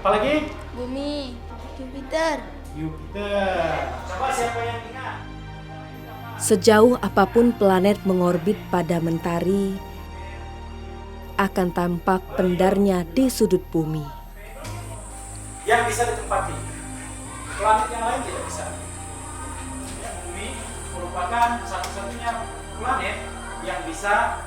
Apalagi? Bumi. Jupiter. Jupiter. Coba siapa yang ingat? Sejauh apapun planet mengorbit pada mentari, akan tampak pendarnya di sudut bumi. Yang bisa ditempati. Planet yang lain tidak bisa. Ya, bumi merupakan satu-satunya planet yang bisa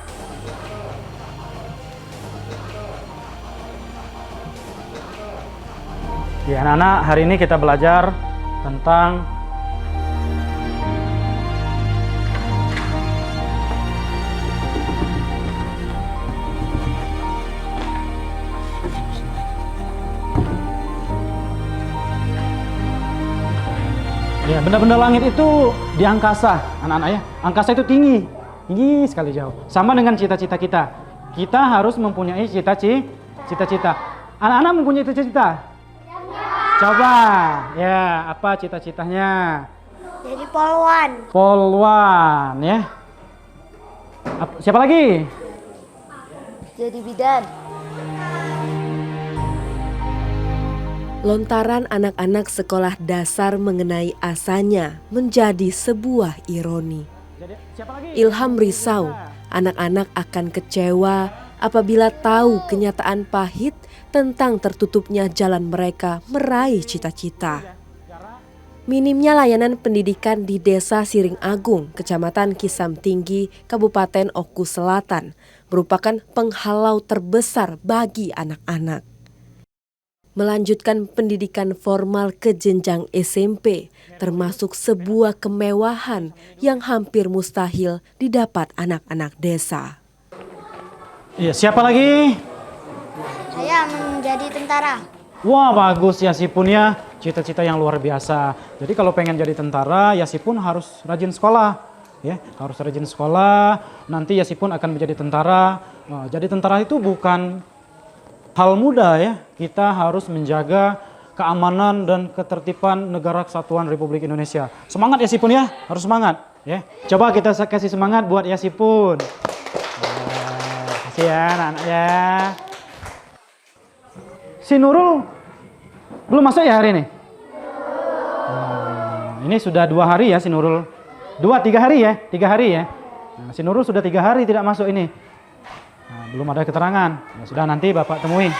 ya, anak-anak, hari ini kita belajar tentang ya, benda-benda langit itu di angkasa, anak-anak ya. Angkasa itu tinggi, tinggi sekali jauh. Sama dengan cita-cita kita. Kita harus mempunyai cita-cita. Anak-anak mempunyai cita-cita? Coba, ya, apa cita-citanya? Jadi polwan. Polwan, ya. Siapa lagi? Jadi bidan. Lontaran anak-anak sekolah dasar mengenai asanya menjadi sebuah ironi. Siapa lagi? Ilham risau, anak-anak akan kecewa apabila tahu kenyataan pahit tentang tertutupnya jalan mereka meraih cita-cita. Minimnya layanan pendidikan di Desa Siring Agung, Kecamatan Kisam Tinggi, Kabupaten Oku Selatan, merupakan penghalau terbesar bagi anak-anak. Melanjutkan pendidikan formal ke jenjang SMP, termasuk sebuah kemewahan yang hampir mustahil didapat anak-anak desa. Iya, siapa lagi? Saya menjadi tentara. Wah, bagus Yasipun ya, cita-cita yang luar biasa. Jadi kalau pengen jadi tentara, Yasipun harus rajin sekolah, ya, harus rajin sekolah. Nanti Yasipun akan menjadi tentara. Nah, jadi tentara itu bukan hal mudah ya. Kita harus menjaga keamanan dan ketertiban negara kesatuan Republik Indonesia. Semangat Yasipun ya, harus semangat ya. Coba kita kasih semangat buat Yasipun. Kasih ya anak-anak ya. Si Nurul belum masuk ya hari ini? Ini sudah 2 hari ya si Nurul. 3 hari ya? 3 hari ya? Nah, si Nurul sudah 3 hari tidak masuk ini. Nah, belum ada keterangan. Ya, sudah nanti Bapak temuin.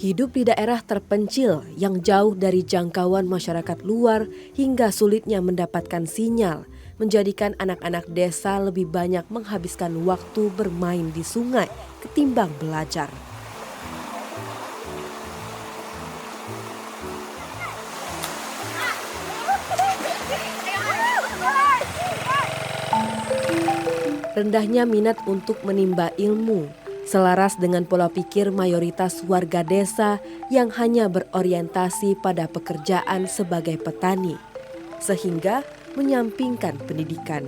Hidup di daerah terpencil yang jauh dari jangkauan masyarakat luar hingga sulitnya mendapatkan sinyal menjadikan anak-anak desa lebih banyak menghabiskan waktu bermain di sungai ketimbang belajar. Rendahnya minat untuk menimba ilmu selaras dengan pola pikir mayoritas warga desa yang hanya berorientasi pada pekerjaan sebagai petani, sehingga menyampingkan pendidikan.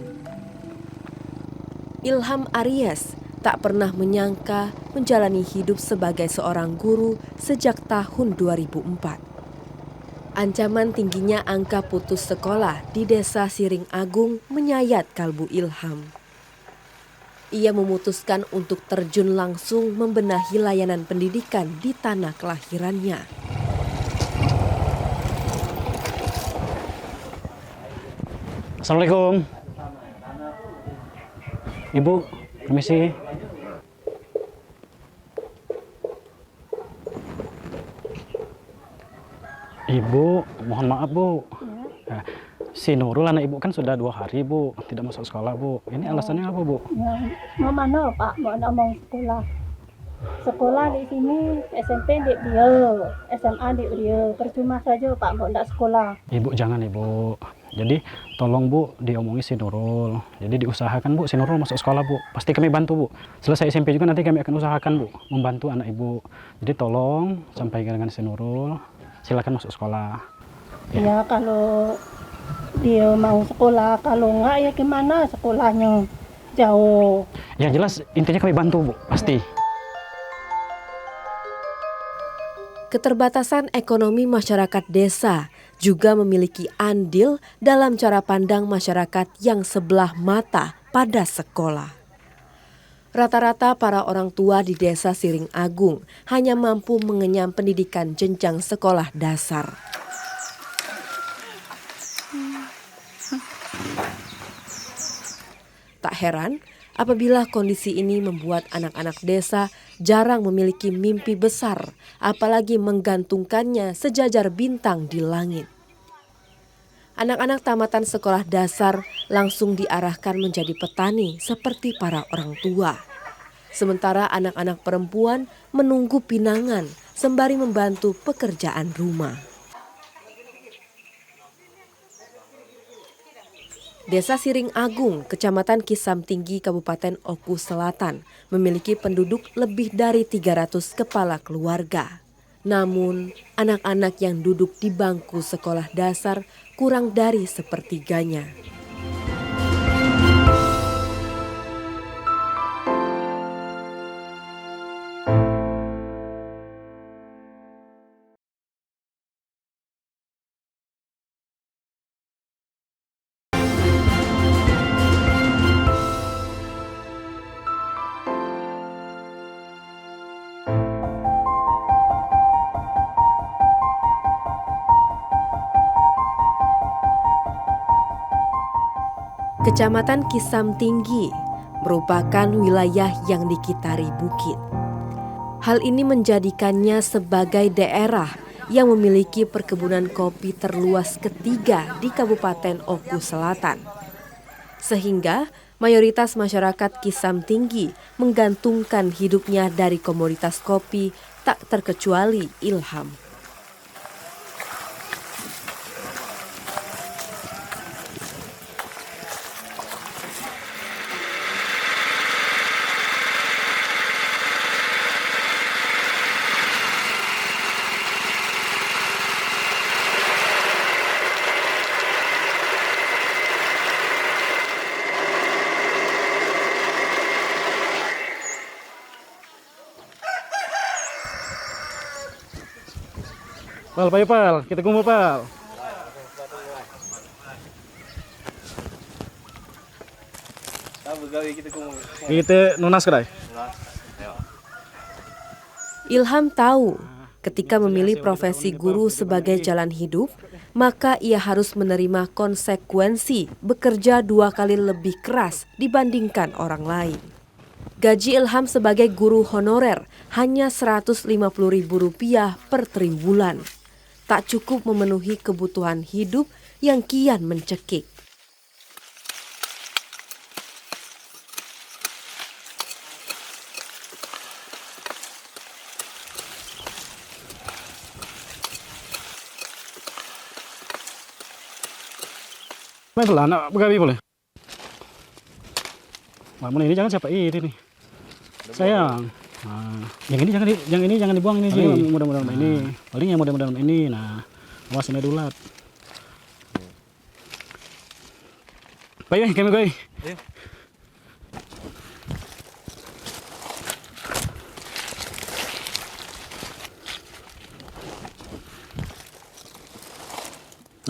Ilham Aries tak pernah menyangka menjalani hidup sebagai seorang guru sejak tahun 2004. Ancaman tingginya angka putus sekolah di Desa Siring Agung menyayat kalbu Ilham. Ia memutuskan untuk terjun langsung membenahi layanan pendidikan di tanah kelahirannya. Assalamualaikum. Ibu, permisi. Ibu, mohon maaf Bu. Ya. Si Nurul anak ibu kan sudah 2 hari Bu, tidak masuk sekolah Bu. Ini alasannya apa Bu? Ya, mau mana Pak? Mau mau sekolah. Sekolah di sini SMP di dia, SMA di dia. Percuma saja Pak mau tidak sekolah. Ibu jangan Ibu. Jadi tolong Bu diomongi si Nurul. Jadi diusahakan Bu si Nurul masuk sekolah Bu. Pasti kami bantu Bu. Selesai SMP juga nanti kami akan usahakan Bu membantu anak Ibu. Jadi tolong sampaikan dengan si Nurul. Silakan masuk sekolah. Ya kalau dia mau sekolah, kalau enggak ya gimana, sekolahnya jauh. Ya jelas intinya kami bantu Bu, pasti. Keterbatasan ekonomi masyarakat desa juga memiliki andil dalam cara pandang masyarakat yang sebelah mata pada sekolah. Rata-rata para orang tua di desa Siring Agung hanya mampu mengenyam pendidikan jenjang sekolah dasar. Tak heran apabila kondisi ini membuat anak-anak desa jarang memiliki mimpi besar, apalagi menggantungkannya sejajar bintang di langit. Anak-anak tamatan sekolah dasar langsung diarahkan menjadi petani seperti para orang tua. Sementara anak-anak perempuan menunggu pinangan sembari membantu pekerjaan rumah. Desa Siring Agung, Kecamatan Kisam Tinggi, Kabupaten Oku Selatan, memiliki penduduk lebih dari 300 kepala keluarga. Namun, anak-anak yang duduk di bangku sekolah dasar kurang dari sepertiganya. Kecamatan Kisam Tinggi merupakan wilayah yang dikitari bukit. Hal ini menjadikannya sebagai daerah yang memiliki perkebunan kopi terluas ketiga di Kabupaten Oku Selatan. Sehingga mayoritas masyarakat Kisam Tinggi menggantungkan hidupnya dari komoditas kopi, tak terkecuali Ilham. Pal, payo Pal, kita kumpul Pal. Kita nunas kedai. Ilham tahu ketika memilih profesi guru sebagai jalan hidup, maka ia harus menerima konsekuensi bekerja 2 kali lebih keras dibandingkan orang lain. Gaji Ilham sebagai guru honorer hanya Rp150.000 per triwulan. Tak cukup memenuhi kebutuhan hidup yang kian mencekik. Baiklah, anak pegawai boleh. Namun ini jangan siapa ini nih. Sayang. Nah, yang ini jangan dibuang ini, yang mudah-mudahan ini. Paling yang mudah-mudahan ini. Nah, awas ini dulat. Baik, kami gue. Ayo.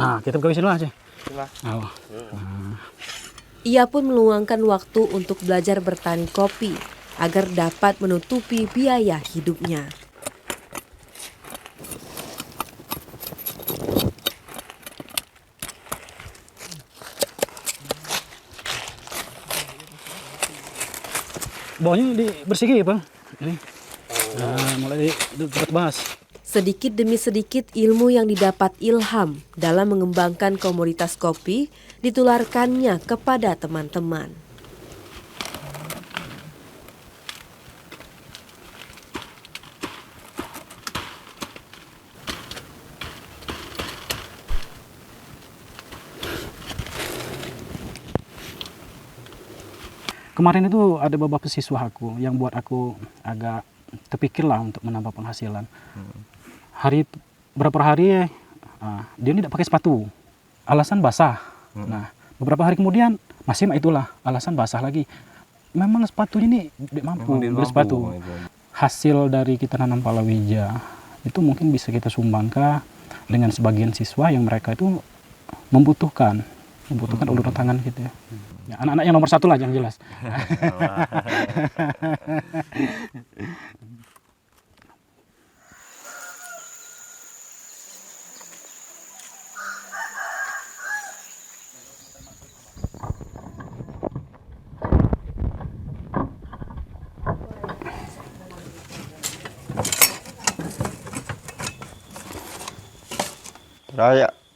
Nah, kita pegawai sini aja. Nah. Ia pun meluangkan waktu untuk belajar bertani kopi agar dapat menutupi biaya hidupnya. Bawahnya dibersihin ya Pak. Ini. Nah, mulai dibahas. Sedikit demi sedikit ilmu yang didapat Ilham dalam mengembangkan komoditas kopi ditularkannya kepada teman-teman. kemarin itu ada beberapa siswa aku yang buat aku agak terpikirlah untuk menambah penghasilan. Beberapa hari dia tidak pakai sepatu, alasan basah. Nah, beberapa hari kemudian masih itulah alasan basah lagi. Memang sepatunya ini tidak mampu beli sepatu. Hasil dari kita nanam palawija itu mungkin bisa kita sumbangkan dengan sebagian siswa yang mereka itu membutuhkan uluran tangan gitu ya. Ya, anak-anak yang nomor 1 lah yang jelas.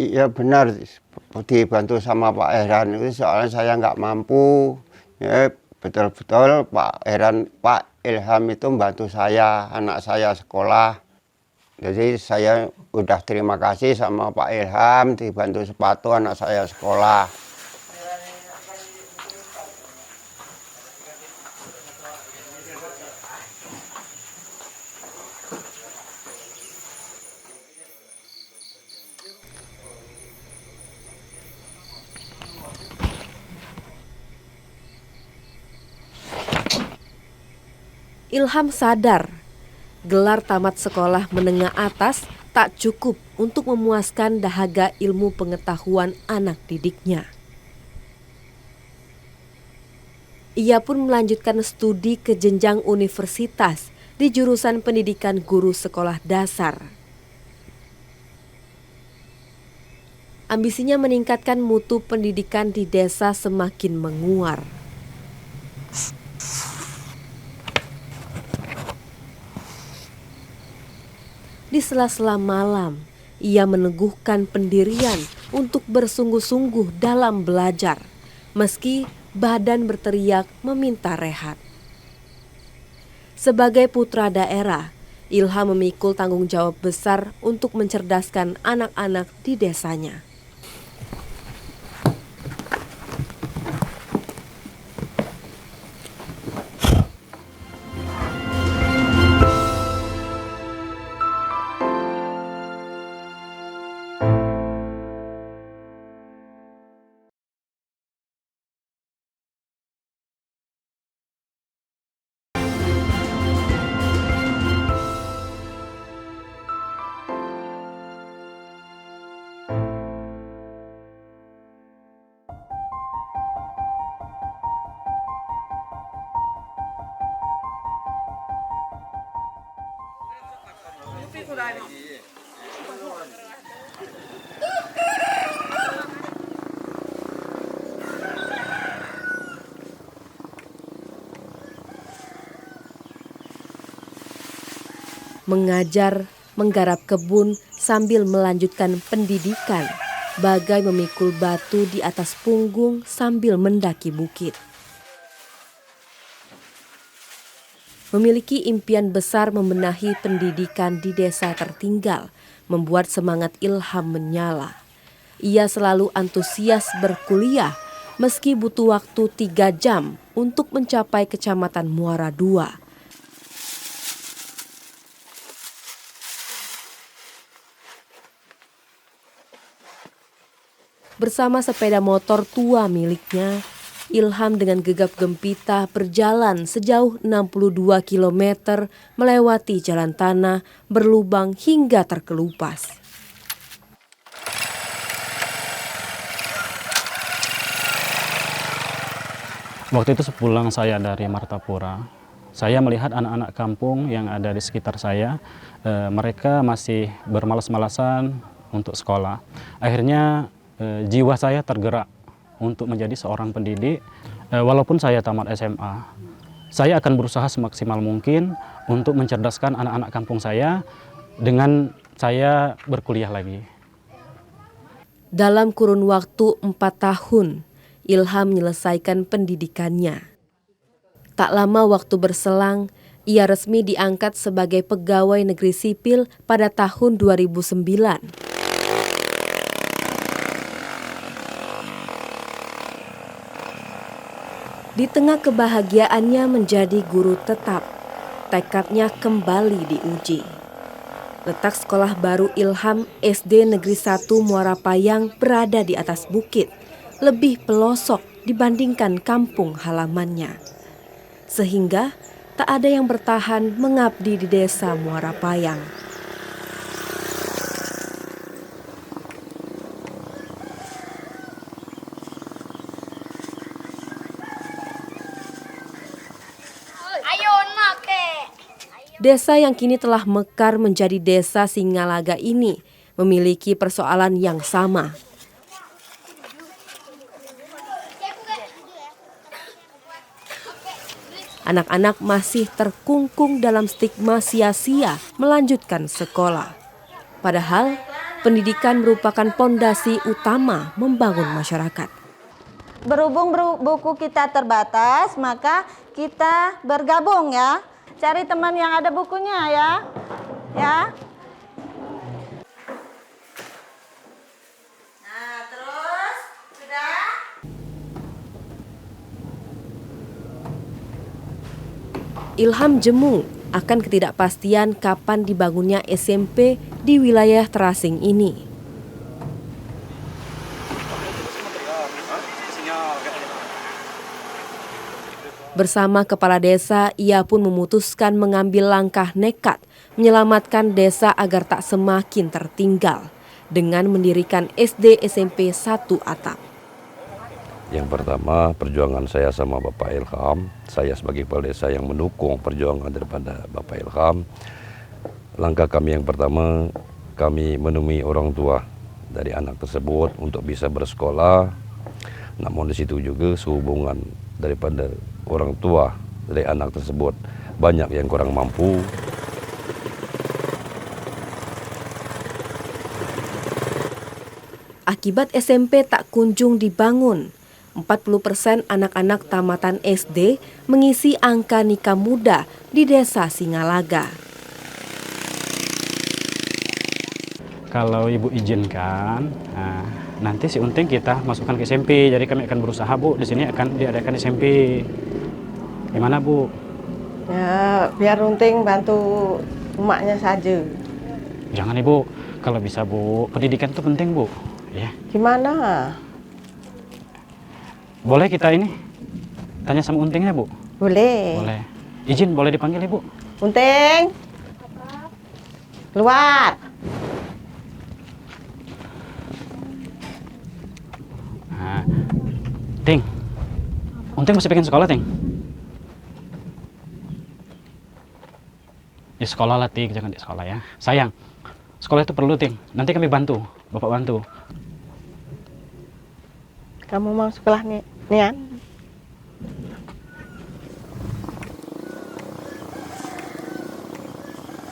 Iya benar, dibantu sama Pak Heran itu soalnya saya nggak mampu. Ya, betul-betul Pak Ilham itu membantu saya, anak saya sekolah. Jadi saya udah terima kasih sama Pak Ilham dibantu sepatu anak saya sekolah. Ilham sadar, gelar tamat sekolah menengah atas tak cukup untuk memuaskan dahaga ilmu pengetahuan anak didiknya. Ia pun melanjutkan studi ke jenjang universitas di jurusan pendidikan guru sekolah dasar. Ambisinya meningkatkan mutu pendidikan di desa semakin menguar. Di sela-sela malam, ia meneguhkan pendirian untuk bersungguh-sungguh dalam belajar, meski badan berteriak meminta rehat. Sebagai putra daerah, Ilham memikul tanggung jawab besar untuk mencerdaskan anak-anak di desanya. Mengajar, menggarap kebun sambil melanjutkan pendidikan, bagai memikul batu di atas punggung sambil mendaki bukit. Memiliki impian besar membenahi pendidikan di desa tertinggal, membuat semangat Ilham menyala. Ia selalu antusias berkuliah, meski butuh waktu 3 jam untuk mencapai Kecamatan Muara II. Bersama sepeda motor tua miliknya, Ilham dengan gegap gempita berjalan sejauh 62 km melewati jalan tanah berlubang hingga terkelupas. Waktu itu sepulang saya dari Martapura, saya melihat anak-anak kampung yang ada di sekitar saya, mereka masih bermalas-malasan untuk sekolah. Akhirnya jiwa saya tergerak untuk menjadi seorang pendidik. Walaupun saya tamat SMA, saya akan berusaha semaksimal mungkin untuk mencerdaskan anak-anak kampung saya dengan saya berkuliah lagi. Dalam kurun waktu 4 tahun, Ilham menyelesaikan pendidikannya. Tak lama waktu berselang, ia resmi diangkat sebagai pegawai negeri sipil pada tahun 2009. Di tengah kebahagiaannya menjadi guru tetap, tekadnya kembali diuji. Letak sekolah baru Ilham SD Negeri 1 Muara Payang berada di atas bukit, lebih pelosok dibandingkan kampung halamannya. Sehingga tak ada yang bertahan mengabdi di desa Muara Payang. Desa yang kini telah mekar menjadi desa Singalaga ini memiliki persoalan yang sama. Anak-anak masih terkungkung dalam stigma sia-sia melanjutkan sekolah. Padahal pendidikan merupakan pondasi utama membangun masyarakat. Berhubung buku kita terbatas, maka kita bergabung ya. Cari teman yang ada bukunya ya. Nah, terus sudah. Ilham jemu akan ketidakpastian kapan dibangunnya SMP di wilayah terasing ini. Bersama kepala desa, ia pun memutuskan mengambil langkah nekat menyelamatkan desa agar tak semakin tertinggal dengan mendirikan SD SMP 1 Atap. Yang pertama, perjuangan saya sama Bapak Ilham, saya sebagai kepala desa yang mendukung perjuangan daripada Bapak Ilham. Langkah kami yang pertama, kami menemui orang tua dari anak tersebut untuk bisa bersekolah. Namun di situ juga sehubungan daripada orang tua dari anak tersebut banyak yang kurang mampu. Akibat SMP tak kunjung dibangun, 40% anak-anak tamatan SD mengisi angka nikah muda di desa Singalaga. Kalau ibu izinkan, nanti si Unting kita masukkan ke SMP. Jadi kami akan berusaha, Bu, di sini akan diadakan SMP. Gimana, Bu? Ya, biar Unting bantu emaknya saja. Jangan, Ibu. Kalau bisa, Bu. Pendidikan itu penting, Bu. Ya. Gimana? Boleh kita ini tanya sama Untingnya, Bu? Boleh. Boleh. Izin, boleh dipanggil, Ibu? Unting. Keluar. Nah, Ting. Unting masih pengen sekolah, Ting? Ya sekolah lah, Ting. Jangan di sekolah ya. Sayang, sekolah itu perlu, Ting. Nanti kami bantu. Bapak bantu. Kamu mau sekolah nih, Nian?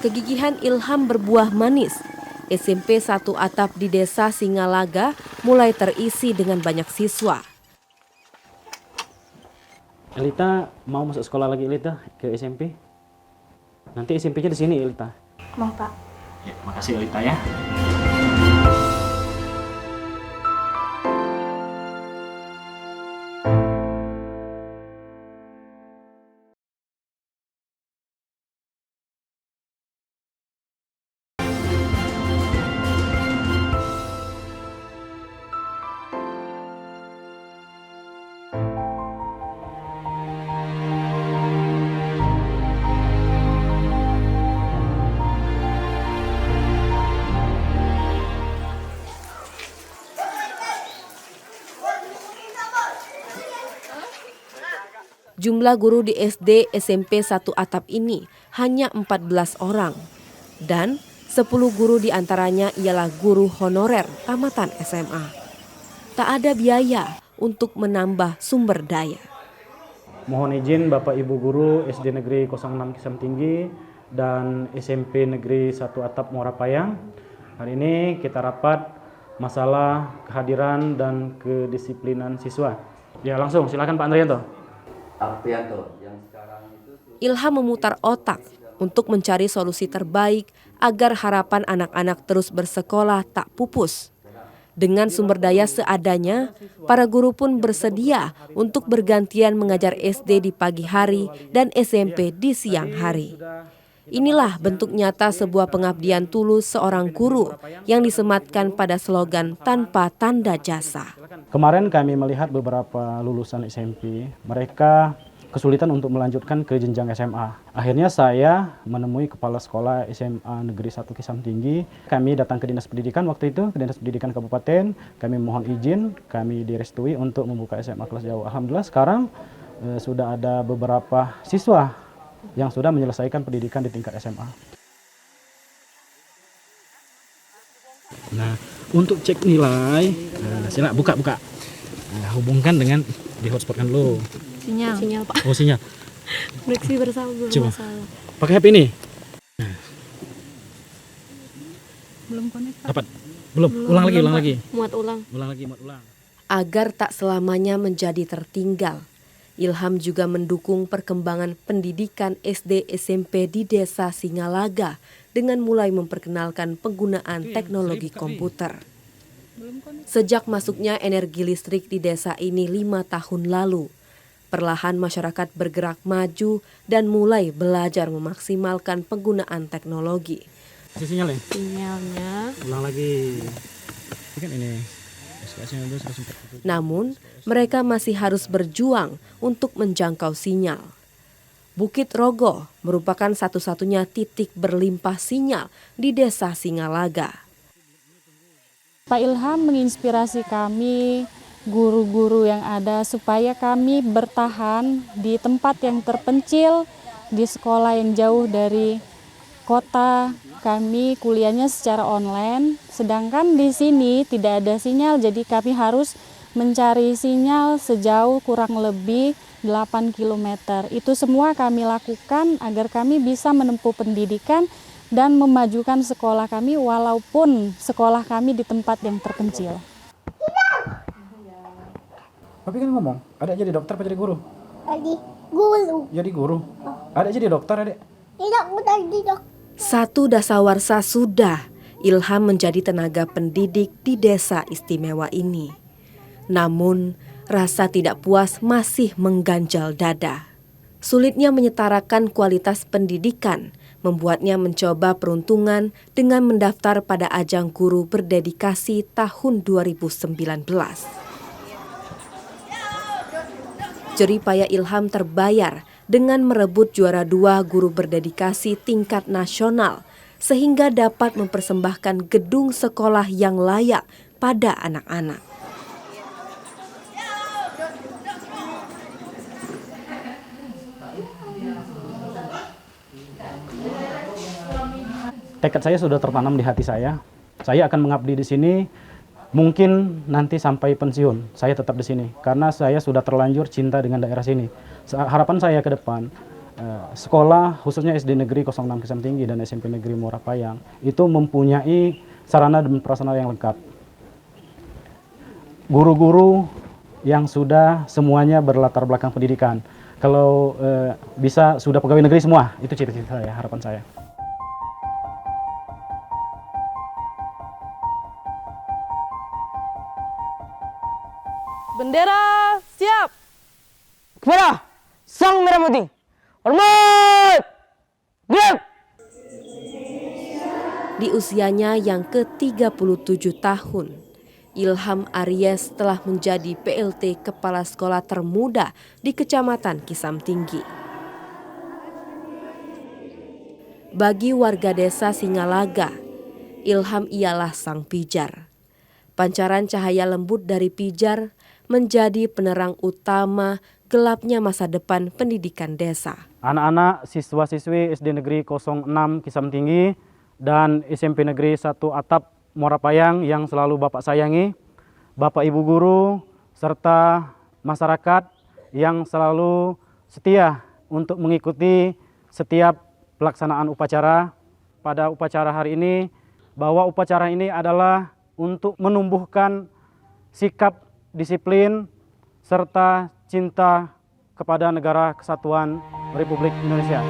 Kegigihan Ilham berbuah manis. SMP 1 Atap di desa Singalaga mulai terisi dengan banyak siswa. Elita mau masuk sekolah lagi, Elita, ke SMP? Nanti SMP-nya di sini, Elita. Mau, Pak. Ya, makasih, Elita ya. Jumlah guru di SD SMP 1 Atap ini hanya 14 orang. Dan 10 guru diantaranya ialah guru honorer tamatan SMA. Tak ada biaya untuk menambah sumber daya. Mohon izin Bapak Ibu Guru SD Negeri 06 Kisam Tinggi dan SMP Negeri 1 Atap Muara Payang. Hari ini kita rapat masalah kehadiran dan kedisiplinan siswa. Ya langsung silakan Pak Andrianto. Ilham memutar otak untuk mencari solusi terbaik agar harapan anak-anak terus bersekolah tak pupus. Dengan sumber daya seadanya, para guru pun bersedia untuk bergantian mengajar SD di pagi hari dan SMP di siang hari. Inilah bentuk nyata sebuah pengabdian tulus seorang guru yang disematkan pada slogan tanpa tanda jasa. Kemarin kami melihat beberapa lulusan SMP, mereka kesulitan untuk melanjutkan ke jenjang SMA. Akhirnya saya menemui kepala sekolah SMA Negeri 1 Kisam Tinggi. Kami datang ke Dinas Pendidikan waktu itu, ke Dinas Pendidikan Kabupaten. Kami mohon izin, kami direstui untuk membuka SMA kelas jauh. Alhamdulillah sekarang sudah ada beberapa siswa yang sudah menyelesaikan pendidikan di tingkat SMA. Nah, untuk cek nilai, silakan buka. Nah, hubungkan dengan di hotspotkan dulu. Sinyal Pak. Oh, sinyal. Koneksi bersama Coba. bermasalah. Pakai HP ini? Belum konek Pak. Dapat? Belum? Ulang lagi. Muat ulang. Ulang. Agar tak selamanya menjadi tertinggal, Ilham juga mendukung perkembangan pendidikan SD SMP di Desa Singalaga dengan mulai memperkenalkan penggunaan teknologi komputer. Sejak masuknya energi listrik di desa ini 5 tahun lalu, perlahan masyarakat bergerak maju dan mulai belajar memaksimalkan penggunaan teknologi. Sinyal ya? Sinyalnya. Ulang lagi. Ini kan ini. Namun, mereka masih harus berjuang untuk menjangkau sinyal. Bukit Rogo merupakan satu-satunya titik berlimpah sinyal di Desa Singalaga. Pak Ilham menginspirasi kami, guru-guru yang ada, supaya kami bertahan di tempat yang terpencil, di sekolah yang jauh dari kota. Kami kuliahnya secara online, sedangkan di sini tidak ada sinyal, jadi kami harus mencari sinyal sejauh kurang lebih 8 km. Itu semua kami lakukan agar kami bisa menempuh pendidikan dan memajukan sekolah kami walaupun sekolah kami di tempat yang terpencil. Tapi kan ngomong, adek jadi dokter apa jadi guru? Jadi guru. Jadi guru. Adek jadi dokter, adek? Tidak mudah di dokter. Satu dasawarsa sudah, Ilham menjadi tenaga pendidik di desa istimewa ini. Namun, rasa tidak puas masih mengganjal dada. Sulitnya menyetarakan kualitas pendidikan membuatnya mencoba peruntungan dengan mendaftar pada ajang guru berdedikasi tahun 2019. Jerih payah Ilham terbayar dengan merebut juara 2 guru berdedikasi tingkat nasional sehingga dapat mempersembahkan gedung sekolah yang layak pada anak-anak. Tekad saya sudah tertanam di hati saya. Saya akan mengabdi di sini. Mungkin nanti sampai pensiun, saya tetap di sini karena saya sudah terlanjur cinta dengan daerah sini. Harapan saya ke depan, sekolah khususnya SD Negeri 06 Kisam Tinggi dan SMP Negeri Muara Payang itu mempunyai sarana dan prasarana yang lengkap. Guru-guru yang sudah semuanya berlatar belakang pendidikan. Kalau bisa sudah pegawai negeri semua, itu cita-cita saya, harapan saya. Bendera siap. Kepada Sang Merah Putih. Hormat. Gerak. Di usianya yang ke-37 tahun, Ilham Aries telah menjadi PLT Kepala Sekolah termuda di Kecamatan Kisam Tinggi. Bagi warga desa Singalaga, Ilham ialah sang pijar. Pancaran cahaya lembut dari pijar menjadi penerang utama gelapnya masa depan pendidikan desa. Anak-anak siswa-siswi SD Negeri 06 Kisam Tinggi dan SMP Negeri 1 Atap Muara Payang yang selalu Bapak sayangi, Bapak Ibu guru, serta masyarakat yang selalu setia untuk mengikuti setiap pelaksanaan upacara. Pada upacara hari ini, bahwa upacara ini adalah untuk menumbuhkan sikap disiplin, serta cinta kepada negara kesatuan Republik Indonesia.